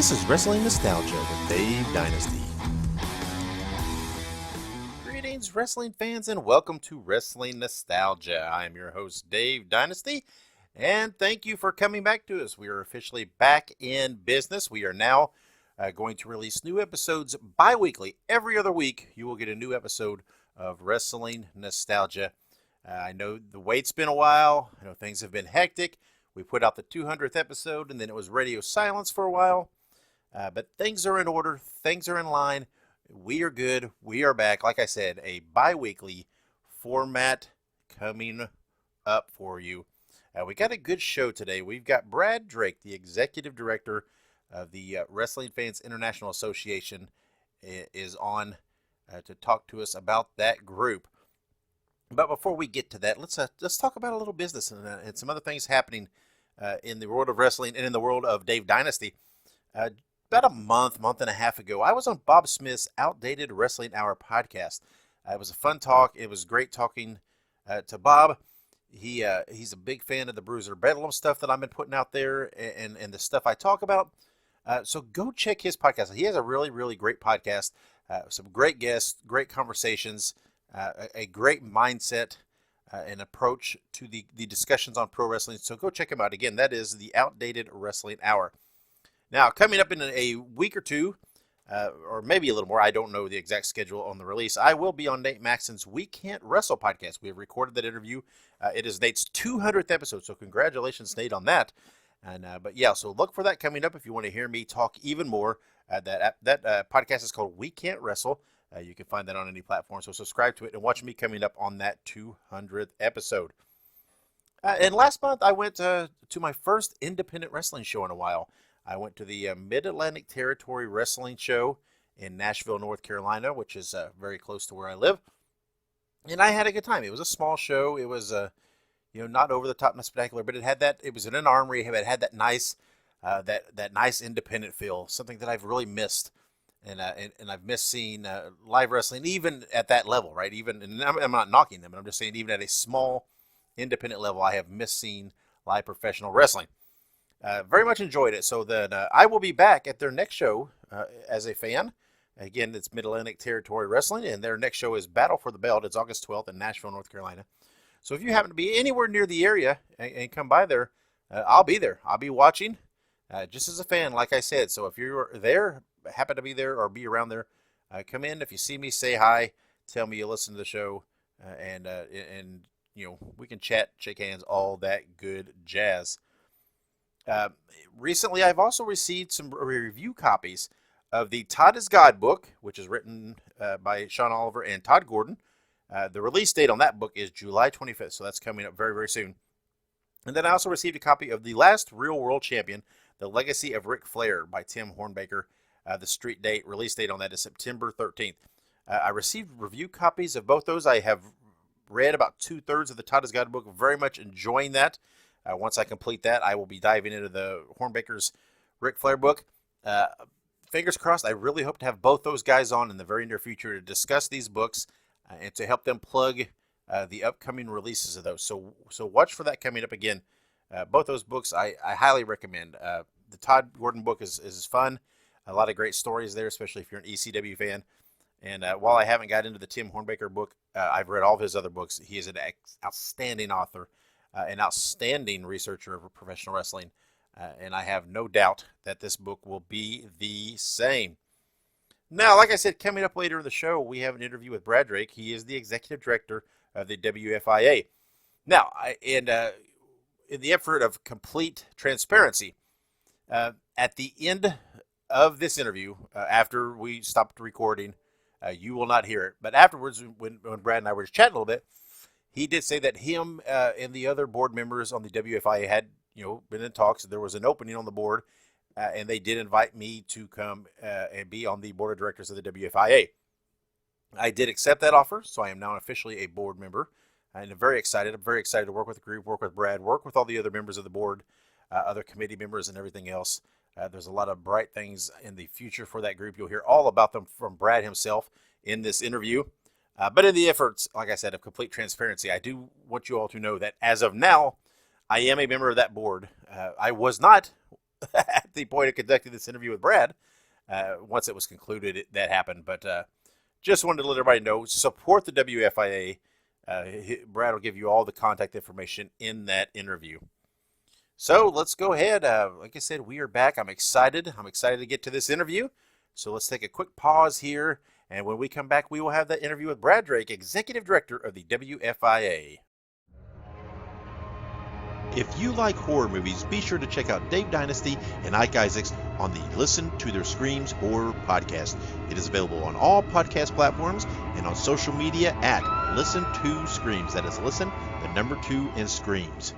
This is Wrestling Nostalgia with Dave Dynasty. Greetings, wrestling fans, and welcome to Wrestling Nostalgia. I am your host, Dave Dynasty, and thank you for coming back to us. We are officially back in business. We are now going to release new episodes bi-weekly. Every other week, you will get a new episode of Wrestling Nostalgia. I know the wait's been a while. I know things have been hectic. We put out the 200th episode, and then it was radio silence for a while. But things are in order. Things are in line. We are good. We are back. Like I said, a bi-weekly format coming up for you. We got a good show today. We've got Brad Drake, the executive director of the Wrestling Fans International Association, is on to talk to us about that group. But before we get to that, let's talk about a little business and some other things happening in the world of wrestling and in the world of Dave Dynasty. About a month and a half ago, I was on Bob Smith's Outdated Wrestling Hour podcast. It was a fun talk. It was great talking to Bob. He's a big fan of the Bruiser Bedlam stuff that I've been putting out there and the stuff I talk about. So go check his podcast. He has a really, really great podcast. Some great guests, great conversations, a great mindset and approach to the discussions on pro wrestling. So go check him out. Again, that is the Outdated Wrestling Hour. Now, coming up in a week or two, or maybe a little more, I don't know the exact schedule on the release, I will be on Nate Maxon's We Can't Wrestle podcast. We have recorded that interview. It is Nate's 200th episode, so congratulations, Nate, on that. But yeah, so look for that coming up if you want to hear me talk even more. That podcast is called We Can't Wrestle. You can find that on any platform, so subscribe to it and watch me coming up on that 200th episode. And last month, I went to my first independent wrestling show in a while. I went to the Mid-Atlantic Territory Wrestling Show in Nashville, North Carolina, which is very close to where I live. And I had a good time. It was a small show. It was, not over the top, not spectacular, but it was in an armory. It had that nice, that nice independent feel, something that I've really missed. And I've missed seeing live wrestling, even at that level, right? And I'm not knocking them, but I'm just saying, even at a small independent level, I have missed seeing live professional wrestling. Very much enjoyed it. So then I will be back at their next show as a fan. Again, it's Mid-Atlantic Territory Wrestling, and their next show is Battle for the Belt. It's August 12th in Nashville, North Carolina. So if you happen to be anywhere near the area and come by there, I'll be there. I'll be watching just as a fan, like I said. So if you're there, happen to be there or be around there, come in. If you see me, say hi. Tell me you listen to the show, and we can chat, shake hands, all that good jazz. Recently, I've also received some review copies of the Todd is God book, which is written by Sean Oliver and Todd Gordon. The release date on that book is July 25th, so that's coming up very, very soon. And then I also received a copy of The Last Real World Champion, The Legacy of Ric Flair by Tim Hornbaker. The release date on that is September 13th. I received review copies of both those. I have read about 2/3 of the Todd is God book, very much enjoying that. Once I complete that, I will be diving into the Hornbaker's Ric Flair book. Fingers crossed, I really hope to have both those guys on in the very near future to discuss these books and to help them plug the upcoming releases of those. So watch for that coming up again. Both those books I highly recommend. The Todd Gordon book is fun. A lot of great stories there, especially if you're an ECW fan. And while I haven't got into the Tim Hornbaker book, I've read all of his other books. He is an outstanding author. An outstanding researcher of professional wrestling, and I have no doubt that this book will be the same. Now, like I said, coming up later in the show, we have an interview with Brad Drake. He is the executive director of the WFIA. Now, in the effort of complete transparency, at the end of this interview, after we stopped recording, you will not hear it, but afterwards, when Brad and I were just chatting a little bit, he did say that him and the other board members on the WFIA had, been in talks. There was an opening on the board, and they did invite me to come and be on the board of directors of the WFIA. I did accept that offer, so I am now officially a board member, and I'm very excited. I'm very excited to work with the group, work with Brad, work with all the other members of the board, other committee members, and everything else. There's a lot of bright things in the future for that group. You'll hear all about them from Brad himself in this interview. But in the efforts, like I said, of complete transparency, I do want you all to know that as of now, I am a member of that board. I was not at the point of conducting this interview with Brad. Once it was concluded, that happened. But just wanted to let everybody know, support the WFIA. Brad will give you all the contact information in that interview. So let's go ahead. Like I said, we are back. I'm excited. I'm excited to get to this interview. So let's take a quick pause here. And when we come back, we will have that interview with Brad Drake, Executive Director of the WFIA. If you like horror movies, be sure to check out Dave Dynasty and Ike Isaacs on the Listen to Their Screams Horror Podcast. It is available on all podcast platforms and on social media at Listen to Screams. That is Listen, the number 2, and Screams.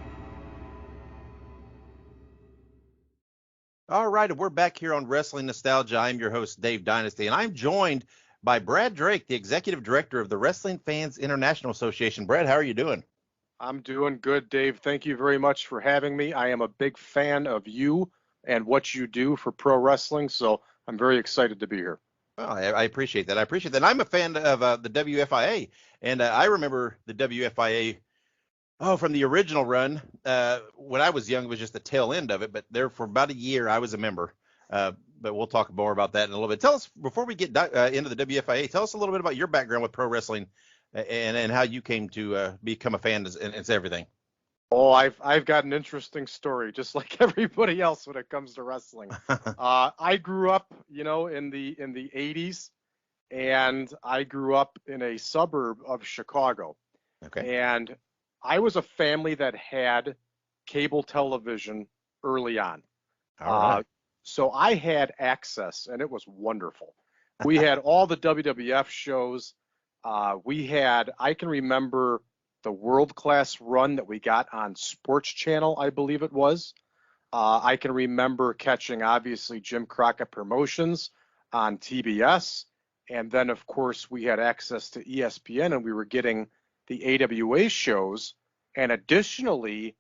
All right, and we're back here on Wrestling Nostalgia. I'm your host, Dave Dynasty, and I'm joined by Brad Drake, the Executive Director of the Wrestling Fans International Association. Brad, how are you doing? I'm doing good, Dave. Thank you very much for having me. I am a big fan of you and what you do for pro wrestling, so I'm very excited to be here. Well, I appreciate that. I appreciate that. I'm a fan of the WFIA, and I remember the WFIA, from the original run. When I was young, it was just the tail end of it, but there for about a year, I was a member. But we'll talk more about that in a little bit. Tell us, before we get into the WFIA, tell us a little bit about your background with pro wrestling and how you came to become a fan and everything. Oh, I've got an interesting story, just like everybody else when it comes to wrestling. I grew up, in the 80s, and I grew up in a suburb of Chicago. Okay. And I was a family that had cable television early on. All right. So I had access, and it was wonderful. We had all the WWF shows. I can remember the world-class run that we got on Sports Channel, I believe it was. I can remember catching, obviously, Jim Crockett Promotions on TBS. And then, of course, we had access to ESPN, and we were getting the AWA shows. And additionally,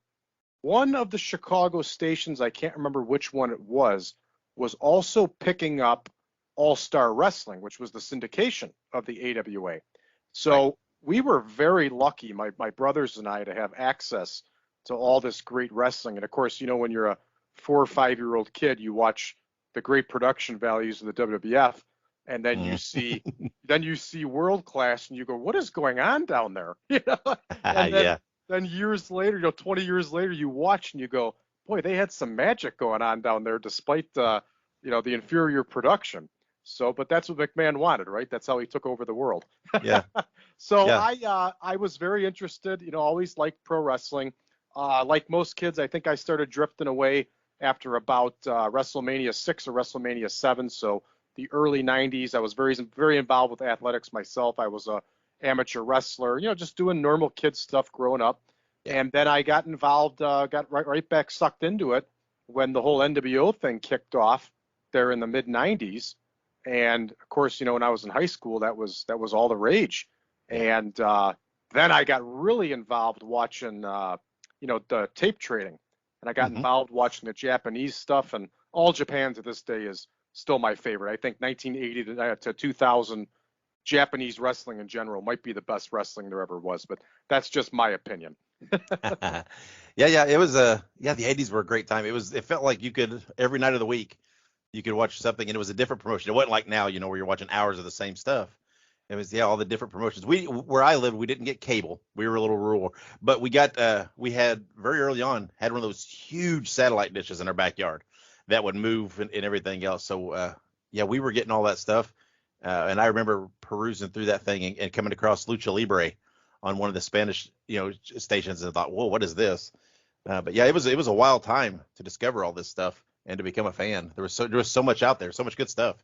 one of the Chicago stations, I can't remember which one it was also picking up All-Star Wrestling, which was the syndication of the AWA. So we were very lucky, my brothers and I, to have access to all this great wrestling. And of course, when you're a 4 or 5-year-old kid, you watch the great production values of the WWF, and then you see world class, and you go, what is going on down there? And then years later, 20 years later, you watch and you go, boy, they had some magic going on down there, despite the inferior production. So, but that's what McMahon wanted, right? That's how he took over the world. Yeah. So yeah. I was very interested, always liked pro wrestling. Like most kids, I think I started drifting away after about WrestleMania 6 or WrestleMania 7. So the early 90s, I was very, very involved with athletics myself. I was a amateur wrestler, just doing normal kid stuff growing up. Yeah. And then I got involved, got right back sucked into it when the whole NWO thing kicked off there in the mid 90s. And of course, when I was in high school, that was all the rage. And then I got really involved watching, the tape trading. And I got involved watching the Japanese stuff. And All Japan to this day is still my favorite. I think 1980 to 2000, Japanese wrestling in general might be the best wrestling there ever was. But that's just my opinion. Yeah. It was the 80s were a great time. It felt like you could, every night of the week, you could watch something, and it was a different promotion. It wasn't like now, where you're watching hours of the same stuff. It was, all the different promotions. Where I lived, we didn't get cable. We were a little rural, but we had very early on, had one of those huge satellite dishes in our backyard that would move and everything else. So, we were getting all that stuff. And I remember perusing through that thing and coming across Lucha Libre on one of the Spanish, stations, and I thought, whoa, what is this? But yeah, it was a wild time to discover all this stuff and to become a fan. There was so much out there, so much good stuff.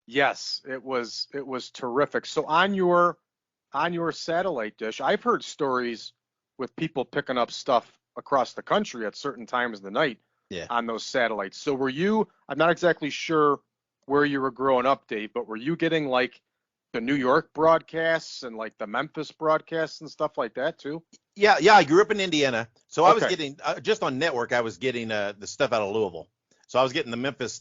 Yes, it was terrific. So on your satellite dish, I've heard stories with people picking up stuff across the country at certain times of the night on those satellites. So I'm not exactly sure where you were growing up, Dave, but were you getting like the New York broadcasts and like the Memphis broadcasts and stuff like that too? Yeah. I grew up in Indiana, so I was getting just on network. I was getting the stuff out of Louisville. So I was getting the Memphis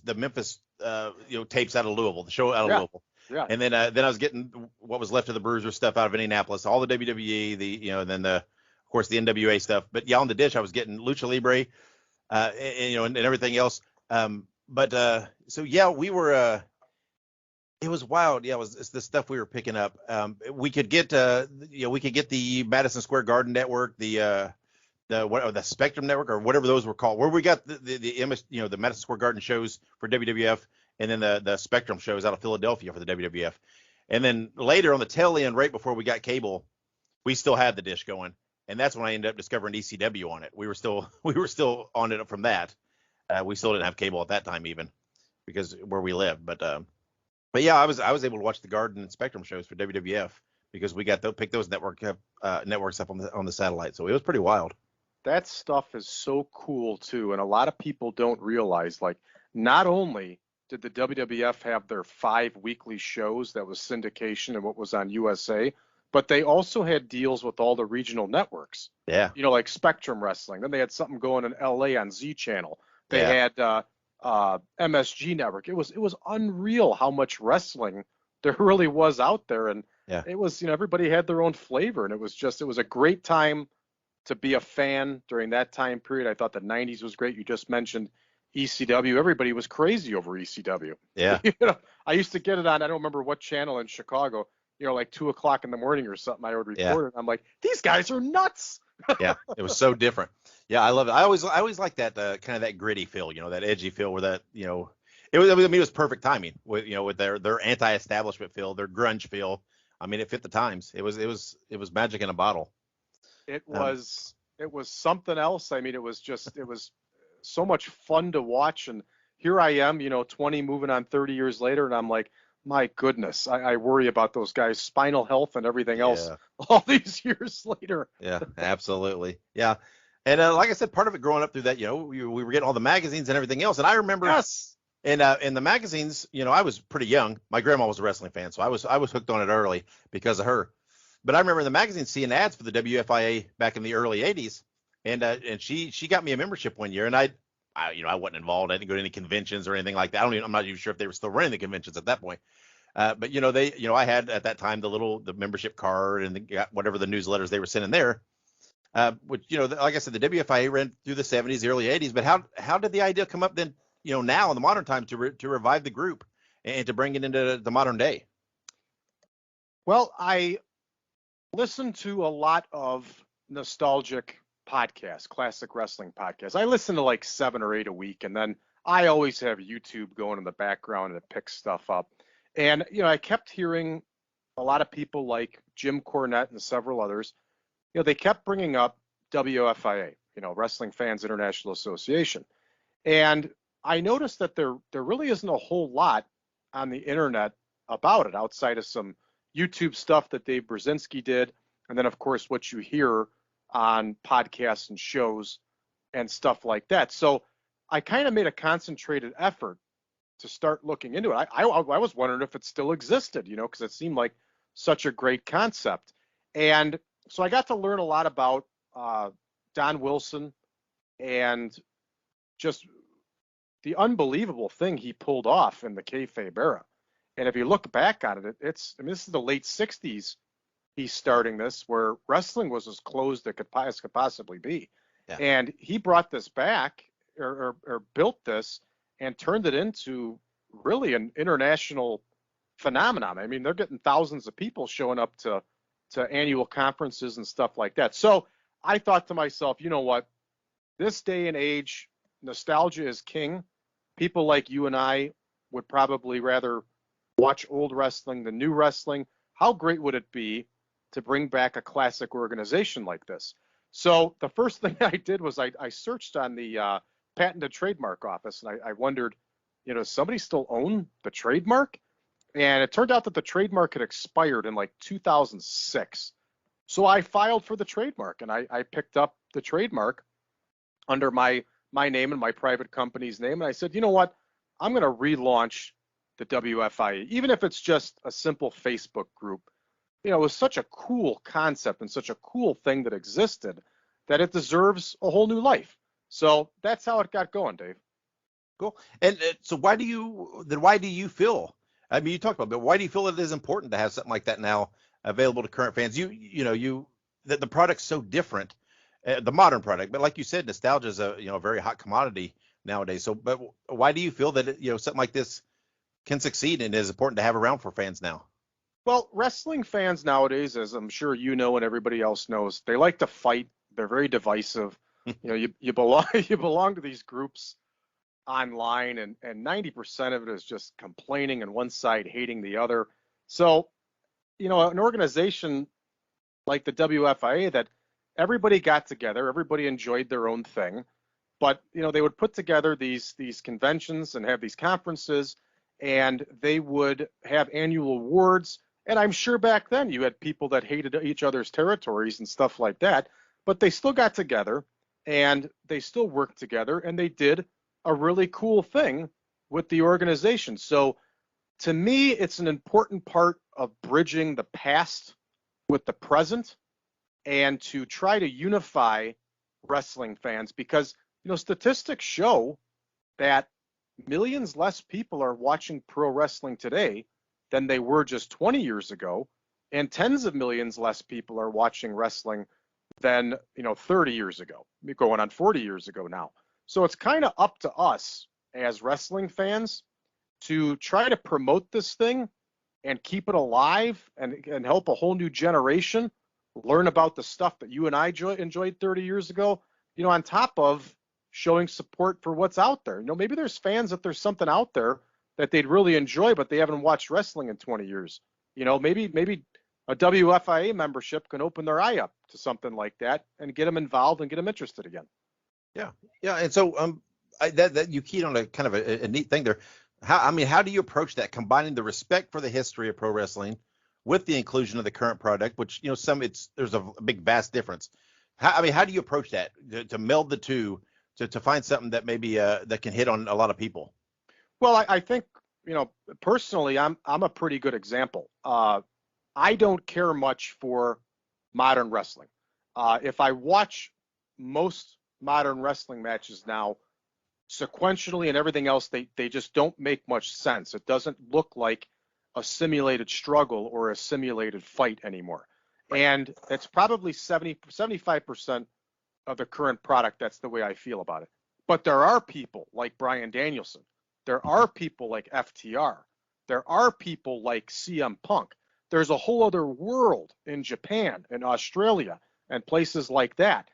tapes out of Louisville, the show out of Louisville. Yeah. And then I was getting what was left of the Bruiser stuff out of Indianapolis, all the WWE, and then of course the NWA stuff. But on the dish I was getting Lucha Libre, and everything else. So yeah, we were. It was wild. Yeah, it's the stuff we were picking up. We could get we could get the Madison Square Garden Network, the Spectrum Network, or whatever those were called, where we got the Madison Square Garden shows for WWF, and then the Spectrum shows out of Philadelphia for the WWF. And then later on the tail end, right before we got cable, we still had the dish going, and that's when I ended up discovering ECW on it. We were still on it from that. We still didn't have cable at that time even, because where we lived. But yeah, I was able to watch the Garden and Spectrum shows for WWF because we got to pick those networks up on the satellite. So it was pretty wild. That stuff is so cool too, and a lot of people don't realize, like, not only did the WWF have their 5 weekly shows that was syndication and what was on USA, but they also had deals with all the regional networks. Yeah. Like Spectrum Wrestling. Then they had something going in LA on Z Channel. They had MSG Network. It was unreal how much wrestling there really was out there, and it was everybody had their own flavor, and it was a great time to be a fan during that time period. I thought the 90s was great. You just mentioned ECW. Everybody was crazy over ECW. Yeah. I used to get it on, I don't remember what channel in Chicago, like 2:00 in the morning or something. I would record it. I'm like, these guys are nuts. Yeah, it was so different. Yeah, I love it. I always like that kind of that gritty feel, that edgy feel, where that, it was perfect timing with with their anti-establishment feel, their grunge feel. I mean, it fit the times. It was magic in a bottle. It was something else. I mean, it was so much fun to watch, and here I am, 20 moving on 30 years later, and I'm like, my goodness, I worry about those guys' spinal health and everything else all these years later. Yeah, absolutely. Yeah. And like I said, part of it growing up through that, we were getting all the magazines and everything else. And I remember in the magazines, I was pretty young. My grandma was a wrestling fan, so I was hooked on it early because of her. But I remember in the magazine seeing ads for the WFIA back in the early 80s. And she got me a membership one year, and I wasn't involved. I didn't go to any conventions or anything like that. I'm not even sure if they were still running the conventions at that point. But I had at that time the membership card and whatever the newsletters they were sending there. Which like I said, the WFIA ran through the 70s, the early 80s. But how did the idea come up then? Now in the modern time to revive the group and to bring it into the modern day. Well, I listen to a lot of nostalgic podcasts, classic wrestling podcasts. I listen to like 7 or 8 a week, and then I always have YouTube going in the background and it picks stuff up. And I kept hearing a lot of people like Jim Cornette and several others. They kept bringing up WFIA, Wrestling Fans International Association, and I noticed that there really isn't a whole lot on the internet about it outside of some YouTube stuff that Dave Brzezinski did, and then of course what you hear on podcasts and shows and stuff like that. So I kind of made a concentrated effort to start looking into it. I was wondering if it still existed, because it seemed like such a great concept. And so I got to learn a lot about Don Wilson and just the unbelievable thing he pulled off in the kayfabe era. And if you look back on it, this is the late 60s. He's starting this, where wrestling was as closed as could possibly be. Yeah. And he brought this back or built this and turned it into really an international phenomenon. I mean, they're getting thousands of people showing up to annual conferences and stuff like that. So I thought to myself, you know what? This day and age, nostalgia is king. People like you and I would probably rather watch old wrestling than new wrestling. How great would it be to bring back a classic organization like this? So the first thing I did was I searched on the Patent and Trademark Office, and I wondered, does somebody still own the trademark? And it turned out that the trademark had expired in like 2006. So I filed for the trademark, and I picked up the trademark under my name and my private company's name. And I said, you know what? I'm going to relaunch the WFIA, even if it's just a simple Facebook group. It was such a cool concept and such a cool thing that existed that it deserves a whole new life. So that's how it got going, Dave. Cool. And so why do you feel, I mean, you talked about it, but why do you feel it is important to have something like that now available to current fans? That the product's so different. the modern product. But like you said, nostalgia is a very hot commodity nowadays. So, but why do you feel that something like this can succeed and is important to have around for fans now? Well, wrestling fans nowadays, as I'm sure you know and everybody else knows, they like to fight. They're very divisive. You belong you belong to these groups online, and 90% of it is just complaining and one side hating the other. So, an organization like the WFIA, that everybody got together, everybody enjoyed their own thing, but they would put together these conventions and have these conferences, and they would have annual awards. And I'm sure back then you had people that hated each other's territories and stuff like that, but they still got together and they still worked together and they did a really cool thing with the organization. So to me, it's an important part of bridging the past with the present and to try to unify wrestling fans, because statistics show that millions less people are watching pro wrestling today than they were just 20 years ago, and tens of millions less people are watching wrestling than 30 years ago, going on 40 years ago now. So it's kind of up to us as wrestling fans to try to promote this thing and keep it alive and help a whole new generation learn about the stuff that you and I enjoyed 30 years ago, on top of showing support for what's out there. Maybe there's fans that there's something out there that they'd really enjoy, but they haven't watched wrestling in 20 years. Maybe a WFIA membership can open their eye up to something like that and get them involved and get them interested again. Yeah. And so that you keyed on a kind of a neat thing there. How do you approach that, combining the respect for the history of pro wrestling with the inclusion of the current product, which there's a big vast difference. How do you approach that to meld the two to find something that maybe that can hit on a lot of people? Well, I think personally, I'm a pretty good example. I don't care much for modern wrestling. If I watch most modern wrestling matches now, sequentially and everything else, they just don't make much sense. It doesn't look like a simulated struggle or a simulated fight anymore. And it's probably 75% of the current product. That's the way I feel about it. But there are people like Bryan Danielson. There are people like FTR. There are people like CM Punk. There's a whole other world in Japan and Australia and places like that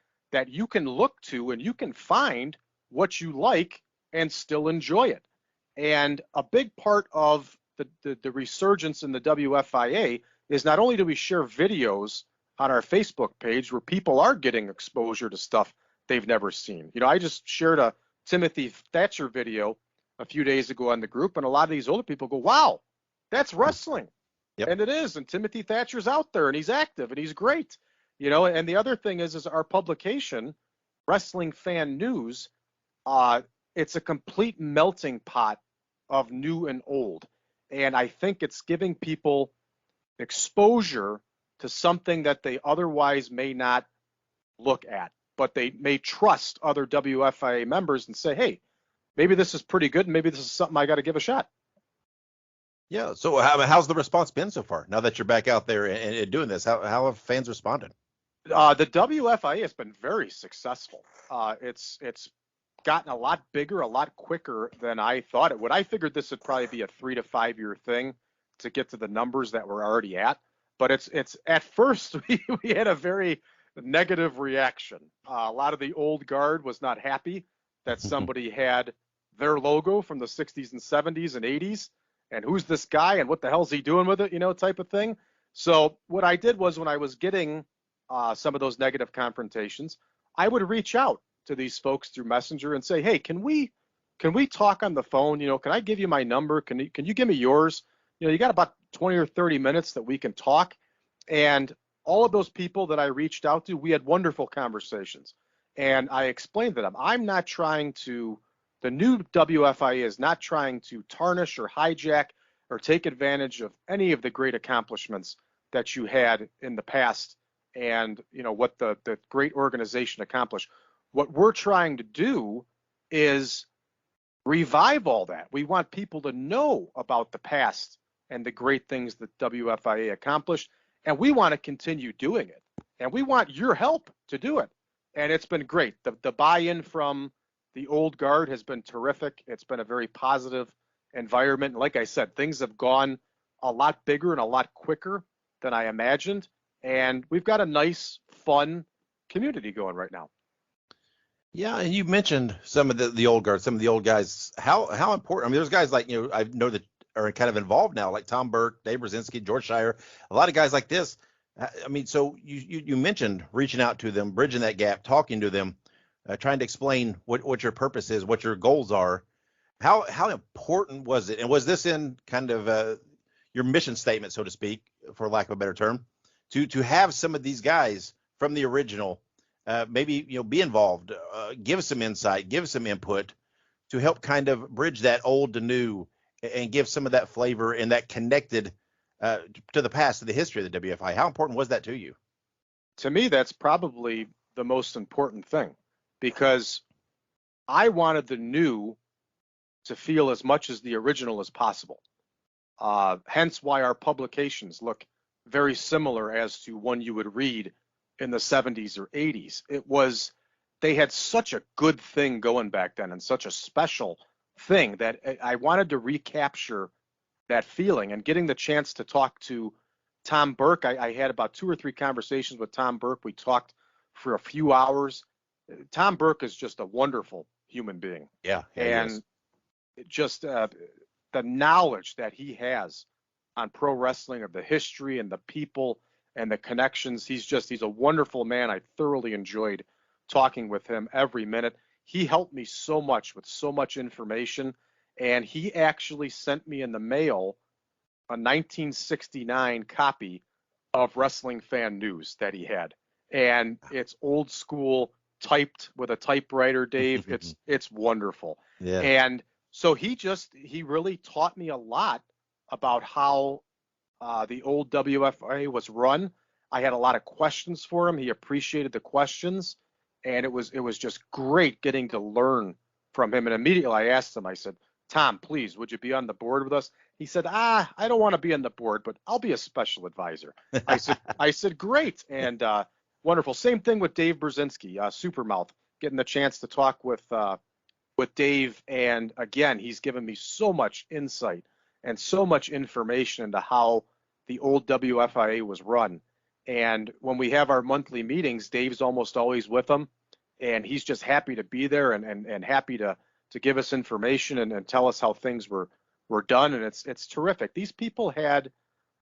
you can look to and you can find what you like and still enjoy it. And a big part of the resurgence in the WFIA is not only do we share videos on our Facebook page where people are getting exposure to stuff they've never seen. I just shared a Timothy Thatcher video a few days ago on the group, and a lot of these older people go, wow, that's wrestling. Yep. And it is. And Timothy Thatcher's out there and he's active and he's great. And the other thing is our publication, Wrestling Fan News, it's a complete melting pot of new and old. And I think it's giving people exposure to something that they otherwise may not look at, but they may trust other WFIA members and say, hey, maybe this is pretty good. And maybe this is something I got to give a shot. Yeah. So how's the response been so far now that you're back out there and doing this? How have fans responded? The WFIA has been very successful. It's gotten a lot bigger, a lot quicker than I thought it would. I figured this would probably be a 3 to 5 year thing to get to the numbers that we're already at. But it's at first we had a very negative reaction. A lot of the old guard was not happy that somebody had their logo from the 60s and 70s and 80s. And who's this guy and what the hell's he doing with it, type of thing. So what I did was when I was getting some of those negative confrontations, I would reach out to these folks through Messenger and say, hey, can we talk on the phone? Can I give you my number? Can you give me yours? You got about 20 or 30 minutes that we can talk. And all of those people that I reached out to, we had wonderful conversations. And I explained to them, the new WFIA is not trying to tarnish or hijack or take advantage of any of the great accomplishments that you had in the past and what the great organization accomplished. What we're trying to do is revive all that. We want people to know about the past and the great things that WFIA accomplished, and we want to continue doing it. And we want your help to do it. and it's been great. The buy-in from the old guard has been terrific. It's been a very positive environment. Like I said, things have gone a lot bigger and a lot quicker than I imagined. And we've got a nice, fun community going right now. Yeah, and you mentioned some of the old guards, some of the old guys. How important? I mean, there's guys like, I know that are kind of involved now, like Tom Burke, Dave Brzezinski, George Shire, a lot of guys like this. I mean, so you mentioned reaching out to them, bridging that gap, talking to them, trying to explain what your purpose is, what your goals are. How important was it? And was this in kind of your mission statement, so to speak, for lack of a better term, to have some of these guys from the original, maybe be involved, give some insight, give some input to help kind of bridge that old to new and give some of that flavor and that connected to the past, to the history of the WFI. How important was that to you? To me, that's probably the most important thing, because I wanted the new to feel as much as the original as possible. Hence why our publications look very similar as to one you would read in the 70s or 80s. They had such a good thing going back then, and such a special thing, that I wanted to recapture that feeling. And getting the chance to talk to Tom Burke, I had about 2 or 3 conversations with Tom Burke. We talked for a few hours. Tom Burke is just a wonderful human being. Yeah, and just the knowledge that he has on pro wrestling, of the history and the people and the connections. He's a wonderful man. I thoroughly enjoyed talking with him every minute. He helped me so much with so much information, and he actually sent me in the mail a 1969 copy of Wrestling Fan News that he had. And it's old school, typed with a typewriter, Dave. It's wonderful. Yeah. And so he really taught me a lot about how the old WFIA was run. I had a lot of questions for him. He appreciated the questions, and it was just great getting to learn from him. And immediately I asked him, I said, Tom, please, would you be on the board with us? He said, I don't want to be on the board, but I'll be a special advisor. I said, great. And wonderful. Same thing with Dave Brzezinski, Supermouth, getting the chance to talk with Dave. And again, he's given me so much insight and so much information into how the old WFIA was run. And when we have our monthly meetings, Dave's almost always with them, and he's just happy to be there and happy to give us information and tell us how things were done. And it's terrific. These people had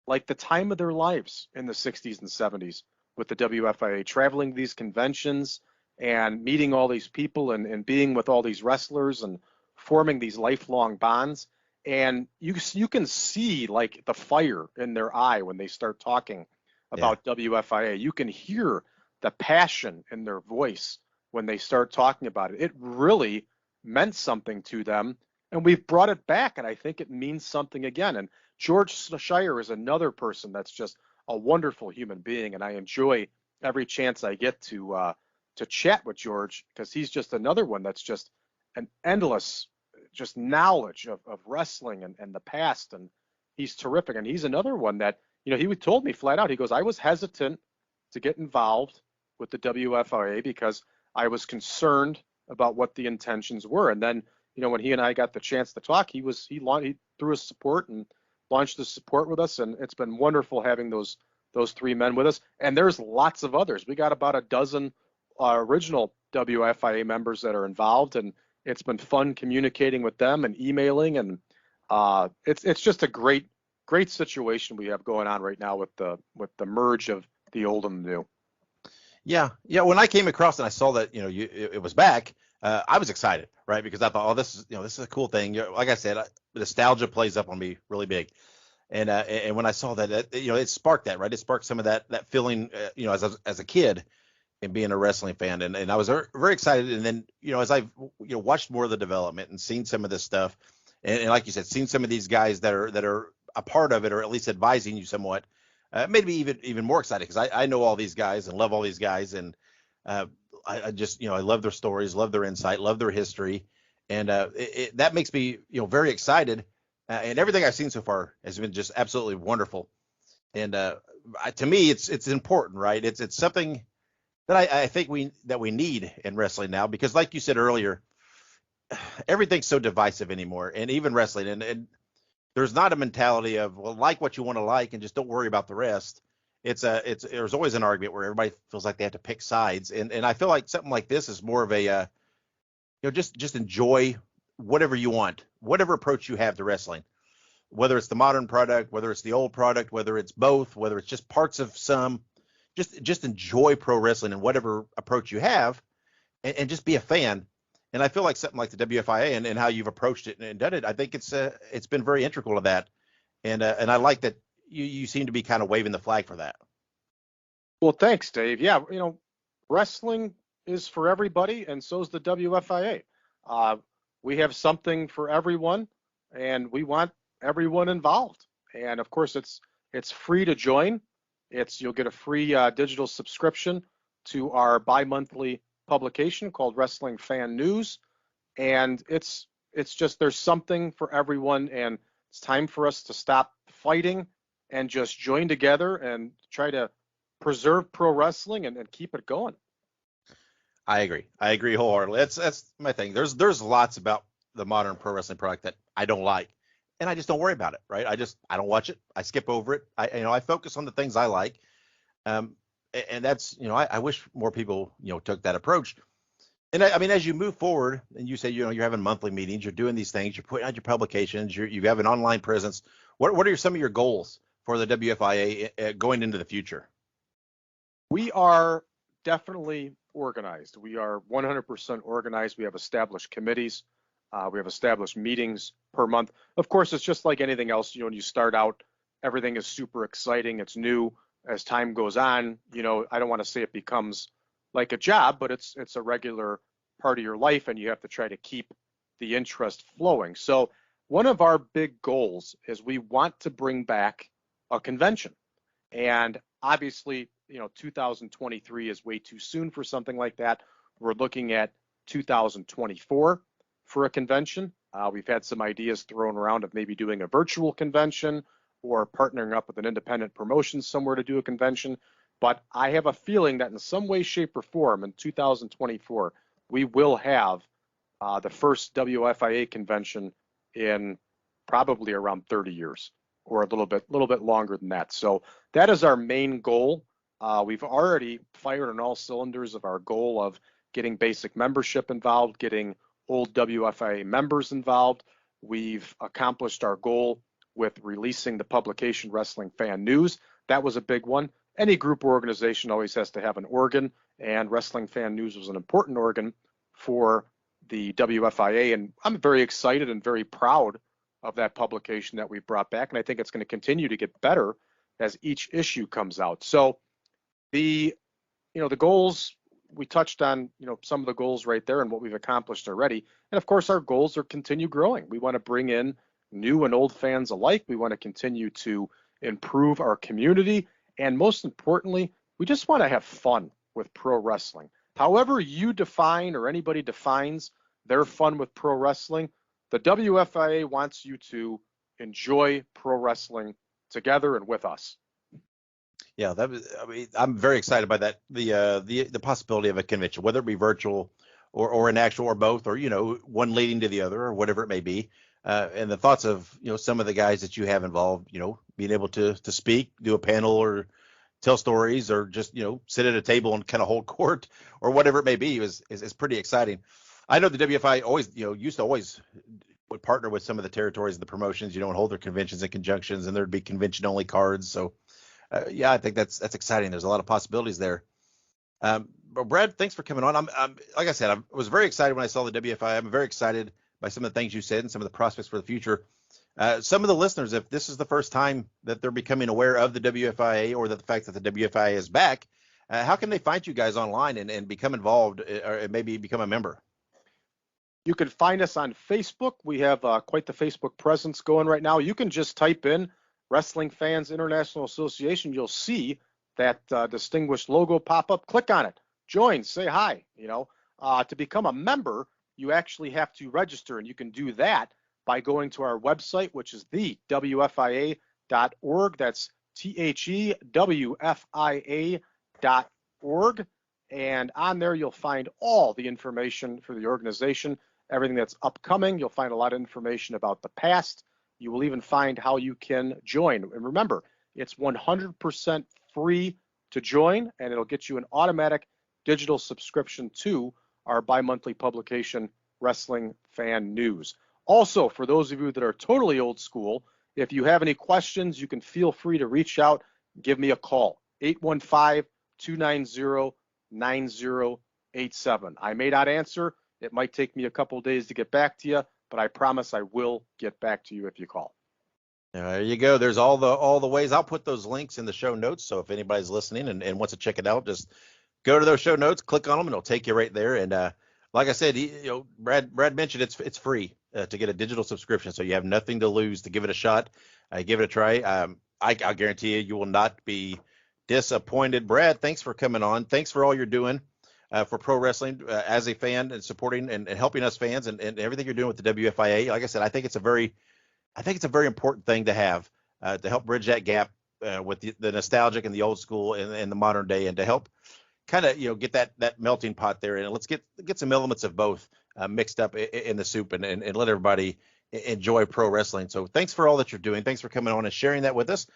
like the time of their lives in the 60s and 70s with the WFIA, traveling these conventions and meeting all these people and being with all these wrestlers and forming these lifelong bonds. And you can see like the fire in their eye when they start talking about WFIA. You can hear the passion in their voice when they start talking about it. It really meant something to them, and we've brought it back, and I think it means something again. And George Shire is another person that's just a wonderful human being, and I enjoy every chance I get to chat with George, because he's just another one that's just an endless just knowledge of wrestling and the past, and he's terrific. And he's another one that, he told me flat out, he goes, I was hesitant to get involved with the WFIA because I was concerned about what the intentions were. And then, when he and I got the chance to talk, he threw his support and launched the support with us. And it's been wonderful having those 3 men with us. And there's lots of others. We got about a dozen original WFIA members that are involved, and it's been fun communicating with them and emailing. And it's just a great situation we have going on right now with the merge of the old and the new. Yeah. When I came across and I saw that it was back, I was excited, right? Because I thought, this is a cool thing. Like I said, nostalgia plays up on me really big, and when I saw that, it sparked that, right? It sparked some of that feeling, as a kid, and being a wrestling fan, and I was very excited. And then as I've watched more of the development and seen some of this stuff, and like you said, seen some of these guys that are a part of it, or at least advising you somewhat, made me even more excited, because I know all these guys and love all these guys, and I just I love their stories, love their insight, love their history, and that makes me very excited. And everything I've seen so far has been just absolutely wonderful. And to me, it's important, right? It's something that I think we need in wrestling now, because like you said earlier, everything's so divisive anymore, and even wrestling, and there's not a mentality of, well, like what you want to like and just don't worry about the rest. There's always an argument where everybody feels like they have to pick sides, and I feel like something like this is more of a just enjoy whatever you want, whatever approach you have to wrestling, whether it's the modern product, whether it's the old product, whether it's both, whether it's just parts of some. Just enjoy pro wrestling and whatever approach you have, and just be a fan. And I feel like something like the WFIA and how you've approached it and done it, I think it's been very integral to that. And I like that you seem to be kind of waving the flag for that. Well, thanks, Dave. Yeah, wrestling is for everybody, and so is the WFIA. We have something for everyone, and we want everyone involved. And of course, it's free to join. You'll get a free digital subscription to our bi-monthly publication called Wrestling Fan News, and it's just, there's something for everyone, and it's time for us to stop fighting and just join together and try to preserve pro wrestling and keep it going. I agree wholeheartedly. That's my thing. There's lots about the modern pro wrestling product that I don't like, and I just don't worry about it, right? I don't watch it. I skip over it. I focus on the things I like. And that's, I wish more people, took that approach. And I mean, as you move forward and you say, you're having monthly meetings, you're doing these things, you're putting out your publications, you have an online presence. What are some of your goals for the WFIA going into the future? We are definitely organized. We are 100% organized. We have established committees. We have established meetings per month. Of course, it's just like anything else. When you start out, everything is super exciting. It's new. As time goes on, I don't want to say it becomes like a job, but it's a regular part of your life, and you have to try to keep the interest flowing. So one of our big goals is we want to bring back a convention. And obviously, 2023 is way too soon for something like that. We're looking at 2024 for a convention. We've had some ideas thrown around of maybe doing a virtual convention or partnering up with an independent promotion somewhere to do a convention. But I have a feeling that in some way, shape, or form in 2024, we will have the first WFIA convention in probably around 30 years or a little bit longer than that. So that is our main goal. We've already fired on all cylinders of our goal of getting basic membership involved, getting old WFIA members involved. We've accomplished our goal with releasing the publication Wrestling Fan News. That was a big one. Any group or organization always has to have an organ, and Wrestling Fan News was an important organ for the WFIA, and I'm very excited and very proud of that publication that we brought back, and I think it's going to continue to get better as each issue comes out. So the goals, we touched on, some of the goals right there and what we've accomplished already. And of course, our goals are continue growing. We want to bring in new and old fans alike. We want to continue to improve our community. And most importantly, we just want to have fun with pro wrestling. However you define or anybody defines their fun with pro wrestling, the WFIA wants you to enjoy pro wrestling together and with us. Yeah, I'm very excited by that. The possibility of a convention, whether it be virtual or an actual or both, or one leading to the other or whatever it may be. And the thoughts of some of the guys that you have involved, being able to speak, do a panel, or tell stories, or just sit at a table and kind of hold court, or whatever it may be, is pretty exciting. I know the WFI always used to always would partner with some of the territories and the promotions, and hold their conventions and conjunctions, and there'd be convention only cards. So yeah, I think that's exciting. There's a lot of possibilities there. But Brad, thanks for coming on. I'm like I said, I was very excited when I saw the WFI. I'm very excited by some of the things you said and some of the prospects for the future. Some of the listeners, if this is the first time that they're becoming aware of the WFIA or the fact that the WFIA is back, how can they find you guys online and become involved or maybe become a member? You can find us on Facebook. We have quite the Facebook presence going right now. You can just type in Wrestling Fans International Association. You'll see that distinguished logo pop up. Click on it. Join. Say hi. To become a member, you actually have to register, and you can do that by going to our website, which is thewfia.org. That's THEWFIA.org. And on there, you'll find all the information for the organization, everything that's upcoming. You'll find a lot of information about the past. You will even find how you can join. And remember, it's 100% free to join, and it'll get you an automatic digital subscription to our bi-monthly publication, Wrestling Fan News. Also, for those of you that are totally old school, if you have any questions, you can feel free to reach out, give me a call, 815-290-9087. I may not answer. It might take me a couple days to get back to you, but I promise I will get back to you if you call. There you go. There's all the ways. I'll put those links in the show notes. So if anybody's listening and wants to check it out, just go to those show notes, click on them, and it'll take you right there. And like I said, Brad mentioned it's free to get a digital subscription, so you have nothing to lose to give it a shot. Give it a try. I guarantee you will not be disappointed. Brad, thanks for coming on. Thanks for all you're doing for pro wrestling as a fan and supporting and helping us fans and everything you're doing with the WFIA. Like I said, I think it's a very important thing to have to help bridge that gap with the nostalgic and the old school and the modern day, and to help kind of get that melting pot there, and let's get some elements of both mixed up in the soup and let everybody enjoy pro wrestling. So thanks for all that you're doing. Thanks for coming on and sharing that with us.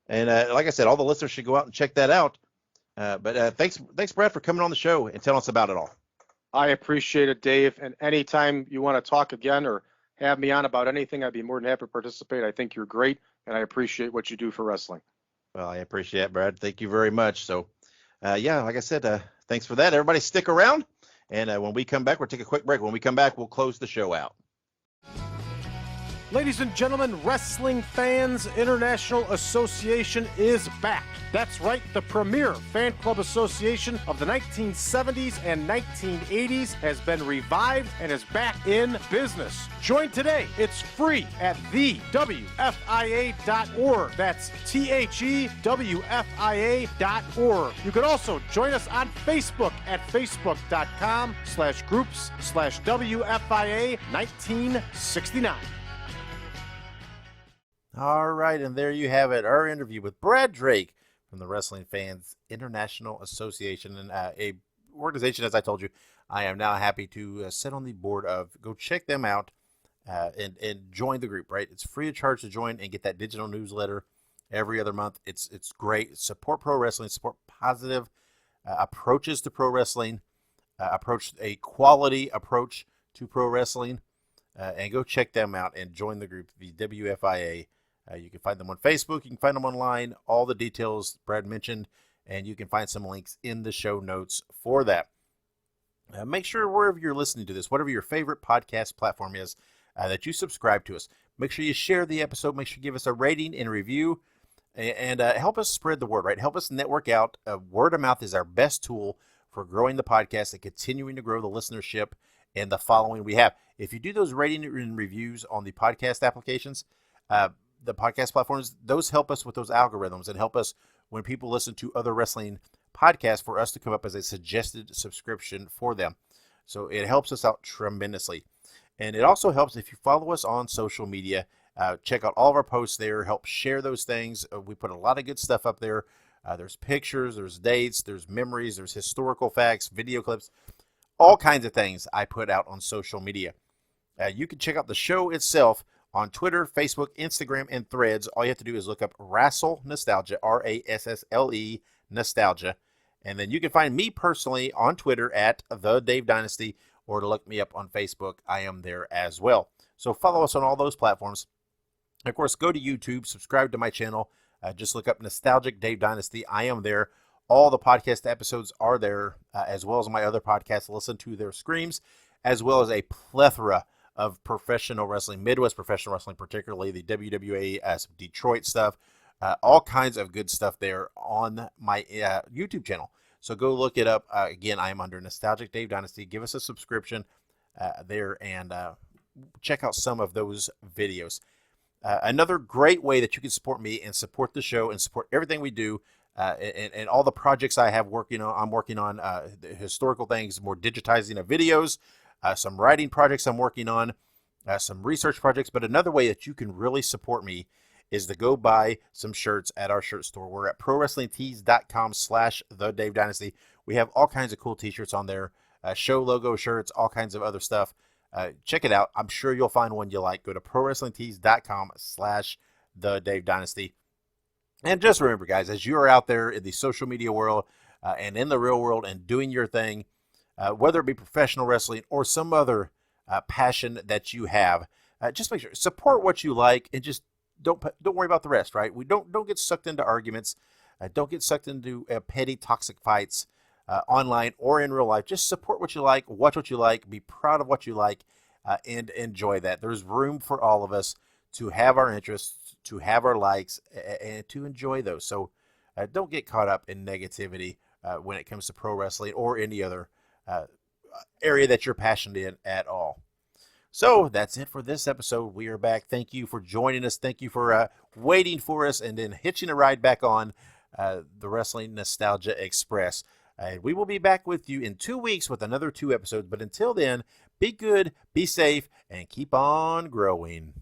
And like I said, all the listeners should go out and check that out. But thanks, Brad, for coming on the show and telling us about it all. I appreciate it, Dave. And anytime you want to talk again or have me on about anything, I'd be more than happy to participate. I think you're great, and I appreciate what you do for wrestling. Well, I appreciate it, Brad. Thank you very much. So, yeah, like I said, thanks for that. Everybody stick around. And when we come back, we'll take a quick break. When we come back, we'll close the show out. Ladies and gentlemen, Wrestling Fans International Association is back. That's right, the premier fan club association of the 1970s and 1980s has been revived and is back in business. Join today. It's free at thewfia.org. That's thewfia.org. You can also join us on Facebook at facebook.com/groups/WFIA 1969. All right, and there you have it, our interview with Brad Drake from the Wrestling Fans International Association, and a organization, as I told you, I am now happy to sit on the board of. Go check them out and join the group, right? It's free of charge to join and get that digital newsletter every other month. It's great. Support pro wrestling, support positive approaches to pro wrestling, approach a quality approach to pro wrestling, and go check them out and join the group, the WFIA. You can find them on Facebook. You can find them online. All the details Brad mentioned, and you can find some links in the show notes for that. Make sure wherever you're listening to this, whatever your favorite podcast platform is, that you subscribe to us. Make sure you share the episode. Make sure you give us a rating and review, and help us spread the word, right? Help us network out. Word of mouth is our best tool for growing the podcast and continuing to grow the listenership and the following we have. If you do those rating and reviews on the podcast applications, the podcast platforms, those help us with those algorithms and help us when people listen to other wrestling podcasts for us to come up as a suggested subscription for them. So it helps us out tremendously. And it also helps if you follow us on social media. Check out all of our posts there. Help share those things. We put a lot of good stuff up there. There's pictures, there's dates, there's memories, there's historical facts, video clips, all kinds of things I put out on social media. You can check out the show itself on Twitter, Facebook, Instagram, and Threads. All you have to do is look up Wrestle Nostalgia, RASSLE Nostalgia. And then you can find me personally on Twitter at The Dave Dynasty, or to look me up on Facebook. I am there as well. So follow us on all those platforms. Of course, go to YouTube, subscribe to my channel. Just look up Nostalgic Dave Dynasty. I am there. All the podcast episodes are there, as well as my other podcasts. Listen to their screams, as well as a plethora of professional wrestling, Midwest professional wrestling, particularly the WWA, some Detroit stuff, all kinds of good stuff there on my YouTube channel. So go look it up. Again, I am under Nostalgic Dave Dynasty. Give us a subscription there and check out some of those videos. Another great way that you can support me and support the show and support everything we do and all the projects I have working on. I'm working on the historical things, more digitizing of videos, some writing projects I'm working on, some research projects. But another way that you can really support me is to go buy some shirts at our shirt store. We're at PROWRESTLINGTEES.com/The Dave Dynasty. We have all kinds of cool t-shirts on there, show logo shirts, all kinds of other stuff. Check it out. I'm sure you'll find one you like. Go to ProWrestlingTees.com/The Dave Dynasty. And just remember, guys, as you are out there in the social media world and in the real world and doing your thing, whether it be professional wrestling or some other passion that you have, just make sure support what you like and just don't worry about the rest. Right? We don't get sucked into arguments. Don't get sucked into petty, toxic fights online or in real life. Just support what you like, watch what you like, be proud of what you like, and enjoy that. There's room for all of us to have our interests, to have our likes, and to enjoy those. So don't get caught up in negativity when it comes to pro wrestling or any other area that you're passionate in at all. So that's it for this episode. We are back. Thank you for joining us. Thank you for waiting for us and then hitching a ride back on the Wrestling Nostalgia Express. We will be back with you in 2 weeks with another 2 episodes. But until then, be good, be safe, and keep on growing.